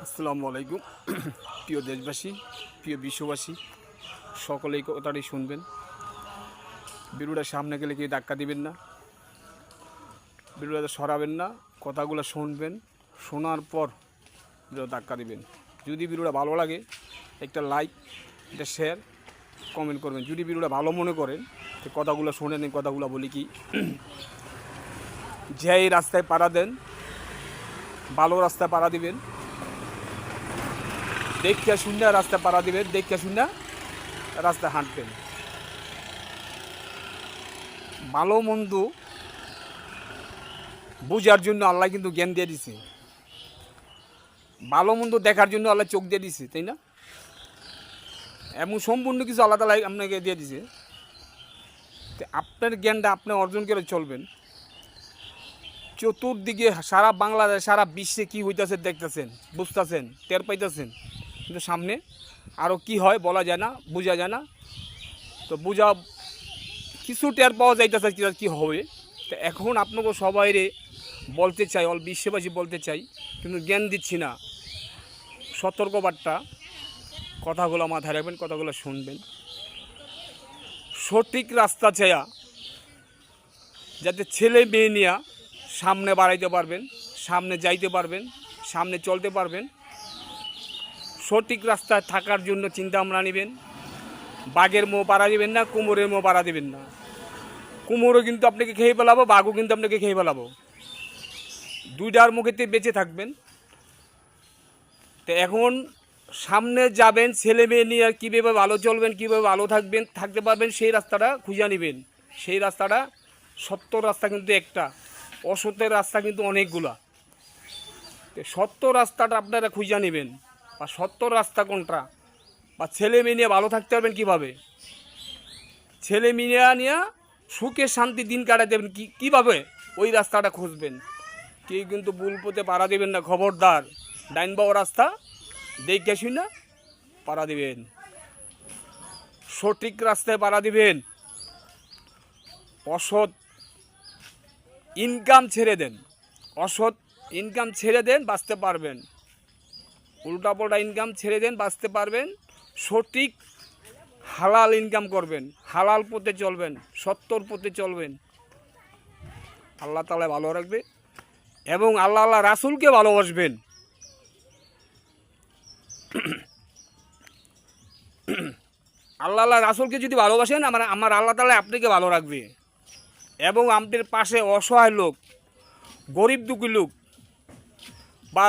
আসসালামু আলাইকুম। প্রিয় দেশবাসী, প্রিয় বিশ্ববাসী, সকলেই কথাটি শুনবেন। ভিডিওটা সামনে গেলে কেউ ধাক্কা দিবেন না, ভিডিওটা সরাবেন না, কথাগুলো শুনবেন, শোনার পর ভিডিও ধাক্কা দিবেন। যদি ভিডিওটা ভালো লাগে একটা লাইক, একটা শেয়ার, কমেন্ট করবেন। যদি ভিডিওটা ভালো মনে করেন তো কথাগুলো শোনেন। এই কথাগুলো বলি কি, যে এই রাস্তায় পাড়া দেন, ভালো রাস্তায় পাড়া দিবেন, দেখিয়া শূন্য রাস্তা পাড়া দিবেন, দেখিয়া শূন্য রাস্তা হাঁটবেন। ভালো মন্দ বোঝার জন্য আল্লাহ কিন্তু জ্ঞান দিয়ে দিছে, ভালো মন্দ দেখার জন্য আল্লাহ চোখ দিয়ে দিছে, তাই না? এবং সম্পূর্ণ কিছু আল্লাহ তাআলা আপনাকে দিয়ে দিছে। তো আপনার জ্ঞানটা আপনি অর্জন করে চলবেন। চতুর্দিকে সারা বাংলাদেশ, সারা বিশ্বে কী হইতেছে দেখতেছেন, বুঝতেছেন, টের পাইতেছেন, কিন্তু সামনে আরও কি হয় বলা যায় না, বোঝা যায় না। তো বোঝা কিছু টের পাওয়া যাইতেছে কী হবে। তো এখন আপনাকে সবাইরে বলতে চাই, অল বিশ্ববাসী বলতে চাই, কিন্তু জ্ঞান দিচ্ছি না, সতর্কবার্তা, কথাগুলো মাথায় রাখবেন, কথাগুলো শুনবেন। সঠিক রাস্তা চায়া যাতে ছেলে মেয়ে নিয়ে সামনে বাড়াইতে পারবেন, সামনে যাইতে পারবেন, সামনে চলতে পারবেন। সঠিক রাস্তায় থাকার জন্য চিন্তা ভাবনা নেবেন। বাঘের মোহ পাড়া দিবেন না, কুমোরের মোহ পাড়া দিবেন না। কুমোরও কিন্তু আপনাকে খেয়ে ফেলাবো, বাঘও কিন্তু আপনাকে খেয়ে ফেলাবো। দুইটার মুখেতে বেঁচে থাকবেন। তো এখন সামনে যাবেন, ছেলে মেয়ে নিয়ে কীভাবে ভালো চলবেন, কীভাবে ভালো থাকবেন, থাকতে পারবেন, সেই রাস্তাটা খুঁজে নেবেন। সেই রাস্তাটা, সত্য রাস্তা কিন্তু একটা, অসত্যের রাস্তা কিন্তু অনেকগুলা। সত্য রাস্তাটা আপনারা খুঁজে নেবেন, বা সত্য রাস্তা কোনটা, বা ছেলে মেয়ে নিয়ে ভালো থাকতে পারবেন কীভাবে, ছেলে মেয়ে নিয়ে সুখে শান্তি দিন কাটাতে দেবেন কীভাবে, ওই রাস্তাটা খুঁজবেন। কেউ কিন্তু ভুল পথে পাড়া দেবেন না, খবরদার। ডাইন বাও রাস্তা দেখে শুনে পাড়া দিবেন, সঠিক রাস্তায় পাড়া দিবেন। অসৎ ইনকাম ছেড়ে দেন, অসৎ ইনকাম ছেড়ে দেন, বাঁচতে পারবেন। উল্টাপাল্টা ইনকাম ছেড়ে দেন, বাঁচতে পারবেন। সঠিক হালাল ইনকাম করবেন, হালাল পথে চলবেন, সত্যর পথে চলবেন। আল্লাহ তাআলা ভালো রাখবে এবং আল্লাহ রাসূলকে ভালোবাসবেন। আল্লাহ রাসূলকে যদি ভালোবাসেন, আমার আল্লাহ তাআলা আপনাকে ভালো রাখবে। এবং আমাদের পাশে অসহায় লোক, গরিব দুঃখী লোক, বা